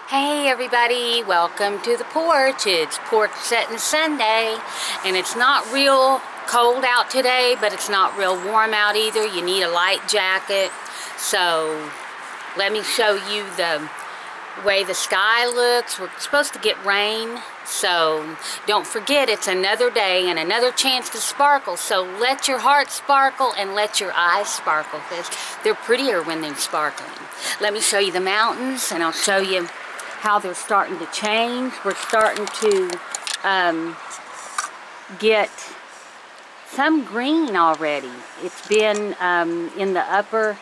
Hey everybody, welcome to the porch. It's Porch Settin Sunday, and it's not real cold out today, but it's not real warm out either. You need a light jacket. So let me show you the way the sky looks. We're supposed to get rain, so don't forget it's another day and another chance to sparkle. So let your heart sparkle and let your eyes sparkle, because they're prettier when they're sparkling. Let me show you the mountains, and I'll show you how they're starting to change. We're starting to get some green already. It's been in the upper,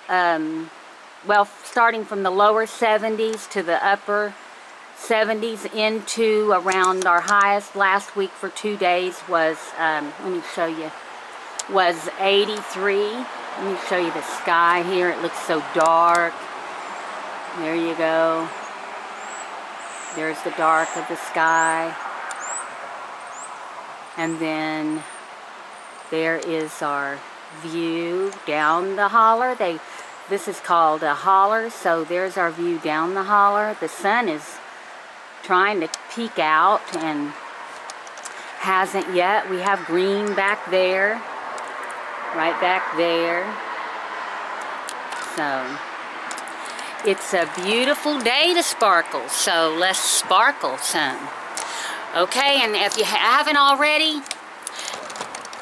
well, starting from the lower 70s to the upper 70s into around our highest last week for 2 days was, let me show you, was 83. Let me show you the sky here. It looks so dark. There you go. There's the dark of the sky. And then there is our view down the holler. This is called a holler, so there's our view down the holler. The sun is trying to peek out and hasn't yet. We have green back there, right back there. So it's a beautiful day to sparkle, so let's sparkle some. Okay, and if you haven't already,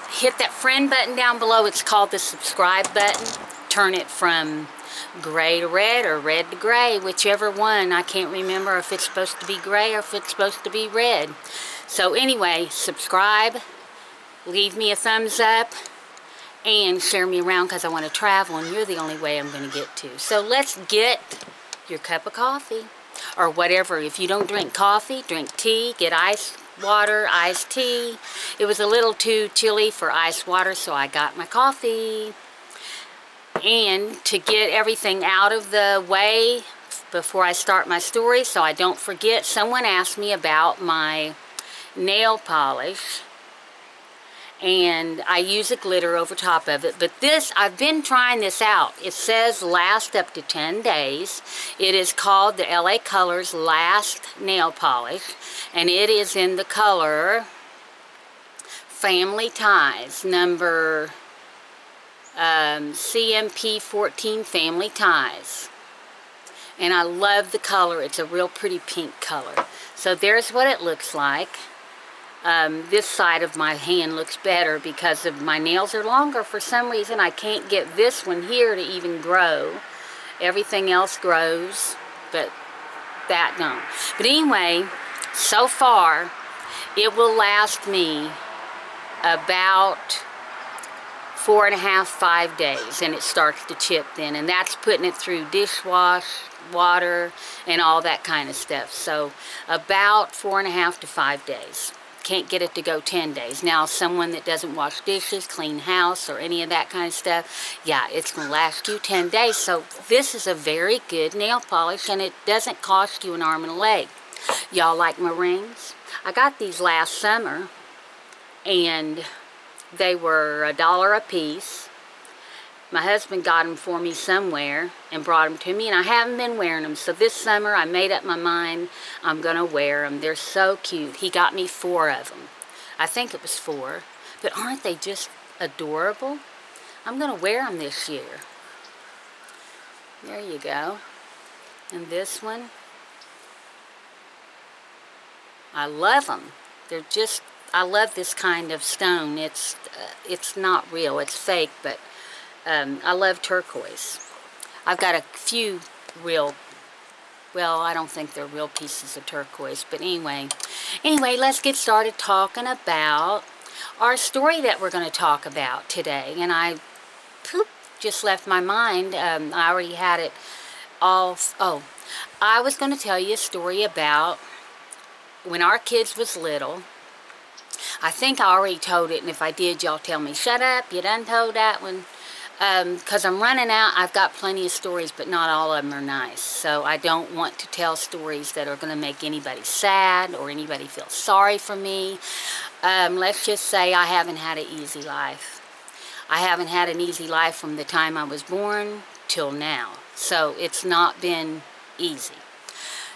hit that friend button down below. It's called the subscribe button. Turn it from gray to red or red to gray, whichever one. I can't remember if it's supposed to be gray or if it's supposed to be red. So anyway, subscribe, leave me a thumbs up, and share me around, because I want to travel, and you're the only way I'm going to get to. So let's get your cup of coffee, or whatever. If you don't drink coffee, drink tea. Get ice water, iced tea. It was a little too chilly for ice water, so I got my coffee. And to get everything out of the way before I start my story, so I don't forget, someone asked me about my nail polish. And I use a glitter over top of it. But this, I've been trying this out. It says last up to 10 days. It is called the LA Colors Last Nail Polish. And it is in the color Family Ties, number CMP 14 Family Ties. And I love the color. It's a real pretty pink color. So there's what it looks like. This side of my hand looks better because of my nails are longer. For some reason, I can't get this one here to even grow. Everything else grows, but that don't. But anyway, so far, it will last me about 4.5, 5 days, and it starts to chip then. And that's putting it through dishwash, water, and all that kind of stuff. So about 4.5 to 5 days. Can't get it to go 10 days. Now, someone that doesn't wash dishes, clean house, or any of that kind of stuff, yeah, it's going to last you 10 days. So this is a very good nail polish, and it doesn't cost you an arm and a leg. Y'all like my rings? I got these last summer, and they were $1 a piece. My husband got them for me somewhere and brought them to me, and I haven't been wearing them. So this summer, I made up my mind I'm going to wear them. They're so cute. He got me 4 of them. I think it was 4. But aren't they just adorable? I'm going to wear them this year. There you go. And this one, I love them. They're just, I love this kind of stone. It's not real. It's fake, but I love turquoise. I've got a few real, well, I don't think they're real pieces of turquoise, but anyway, let's get started talking about our story that we're going to talk about today. And I just left my mind. I already had it all. Oh, I was going to tell you a story about when our kids was little. I think I already told it, and if I did, y'all tell me, shut up, you done told that one. Because I'm running out. I've got plenty of stories, but not all of them are nice. So I don't want to tell stories that are going to make anybody sad or anybody feel sorry for me. Let's just say I haven't had an easy life. I haven't had an easy life from the time I was born till now. So it's not been easy.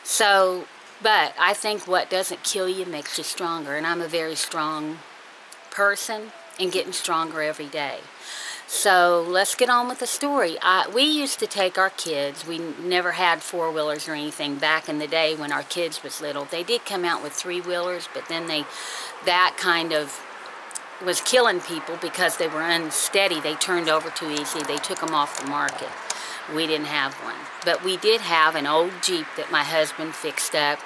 So, but I think what doesn't kill you makes you stronger, and I'm a very strong person and getting stronger every day. So let's get on with the story. We used to take our kids. We never had four-wheelers or anything back in the day when our kids was little. They did come out with three-wheelers, but then that kind of was killing people because they were unsteady. They turned over too easy. They took them off the market. We didn't have one. But we did have an old Jeep that my husband fixed up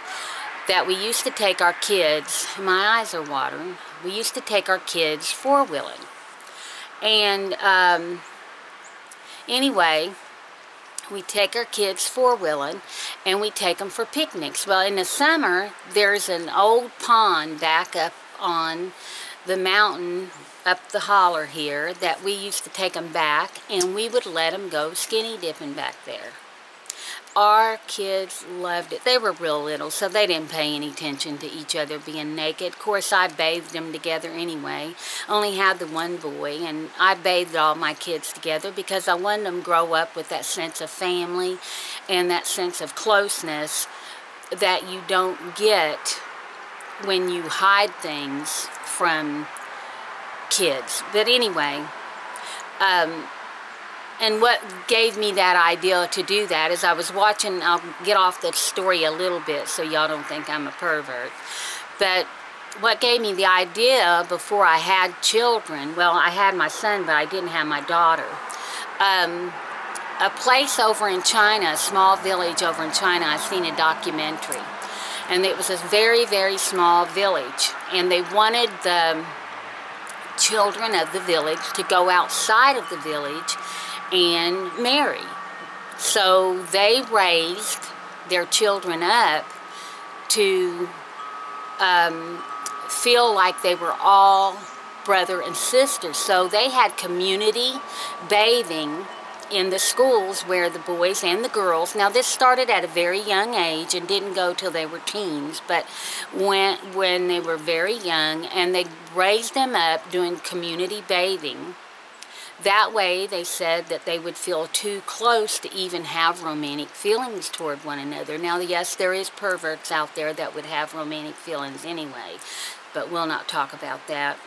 that we used to take our kids. My eyes are watering. We used to take our kids four-wheeling. And anyway, we take our kids four-wheeling and we take them for picnics. Well, in the summer, there's an old pond back up on the mountain, up the holler here, that we used to take them back, and we would let them go skinny dipping back there. Our kids loved it. They were real little, so they didn't pay any attention to each other being naked. Of course, I bathed them together anyway. Only had the one boy, and I bathed all my kids together because I wanted them to grow up with that sense of family and that sense of closeness that you don't get when you hide things from kids. But anyway, and what gave me that idea to do that is I was watching, I'll get off the story a little bit so y'all don't think I'm a pervert, but what gave me the idea before I had children, well, I had my son, but I didn't have my daughter. A place over in China, a small village over in China, I seen a documentary, and it was a very, very small village, and they wanted the children of the village to go outside of the village and marry. So they raised their children up to feel like they were all brother and sister. So they had community bathing in the schools where the boys and the girls, now this started at a very young age and didn't go till they were teens, but when they were very young, and they raised them up doing community bathing. That way, they said that they would feel too close to even have romantic feelings toward one another. Now, yes, there is perverts out there that would have romantic feelings anyway, but we'll not talk about that.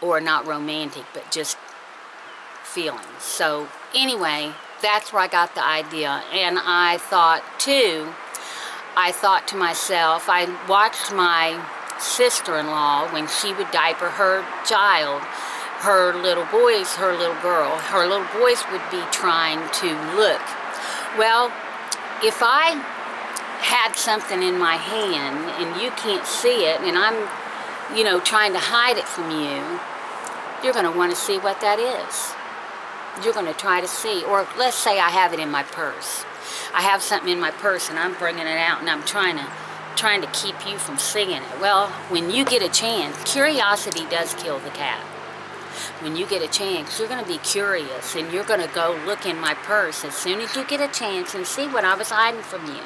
Or not romantic, but just feelings. So, anyway, that's where I got the idea. And I thought to myself, I watched my sister-in-law when she would diaper her child, her little boys, her little girl, her little boys would be trying to look. Well, if I had something in my hand and you can't see it, and I'm, trying to hide it from you, you're going to want to see what that is. You're going to try to see. Or let's say I have it in my purse. I have something in my purse and I'm bringing it out and I'm trying to keep you from seeing it. Well, when you get a chance, curiosity does kill the cat. When you get a chance, you're going to be curious and you're going to go look in my purse as soon as you get a chance and see what I was hiding from you.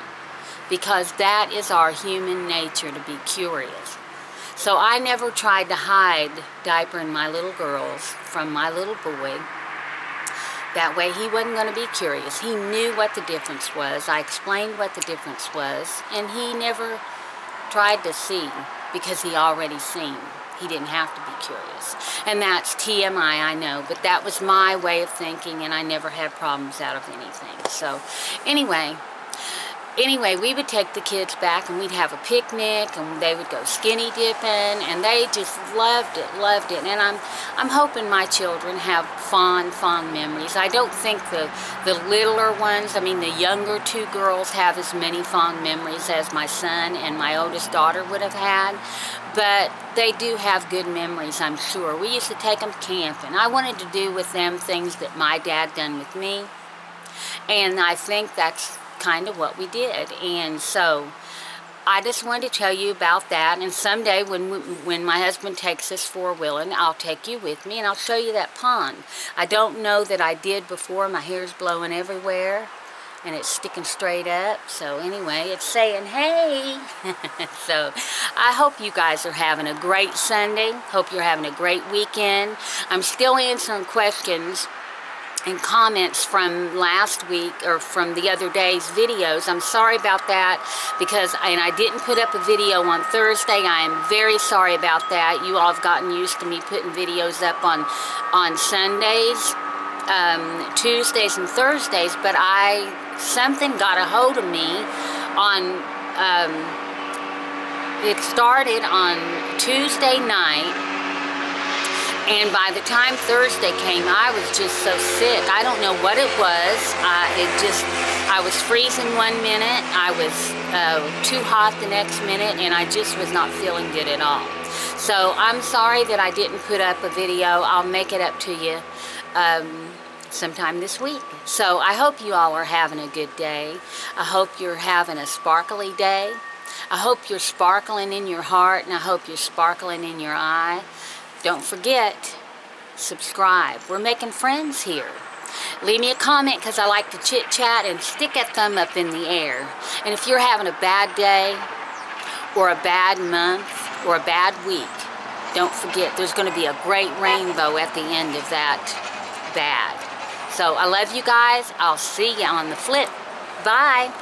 Because that is our human nature, to be curious. So I never tried to hide diapering my little girls from my little boy. That way he wasn't going to be curious. He knew what the difference was. I explained what the difference was, and he never tried to see because he already seen. He didn't have to be curious. And that's TMI, I know, but that was my way of thinking, and I never had problems out of anything. So anyway, we would take the kids back and we'd have a picnic and they would go skinny dipping, and they just loved it. And I'm hoping my children have fond memories. I don't think the littler ones, the younger two girls have as many fond memories as my son and my oldest daughter would have had, but they do have good memories, I'm sure. We used to take them camping. I wanted to do with them things that my dad done with me, and I think that's kind of what we did. And so I just wanted to tell you about that, and someday when my husband takes us four-wheeling, I'll take you with me and I'll show you that pond. I don't know that I did before. My hair's blowing everywhere and it's sticking straight up. So anyway, it's saying hey. So I hope you guys are having a great Sunday. Hope you're having a great weekend. I'm still answering questions and comments from last week or from the other day's videos. I'm sorry about that because I didn't put up a video on Thursday. I am very sorry about that. You all have gotten used to me putting videos up on Sundays, Tuesdays and Thursdays, but something got a hold of me on it started on Tuesday night. And by the time Thursday came, I was just so sick. I don't know what it was. I was freezing one minute, I was too hot the next minute, and I just was not feeling good at all. So I'm sorry that I didn't put up a video. I'll make it up to you sometime this week. So I hope you all are having a good day. I hope you're having a sparkly day. I hope you're sparkling in your heart, and I hope you're sparkling in your eye. Don't forget, subscribe. We're making friends here. Leave me a comment because I like to chit chat, and stick a thumb up in the air. And if you're having a bad day or a bad month or a bad week, don't forget there's going to be a great rainbow at the end of that bad. So I love you guys. I'll see you on the flip. Bye.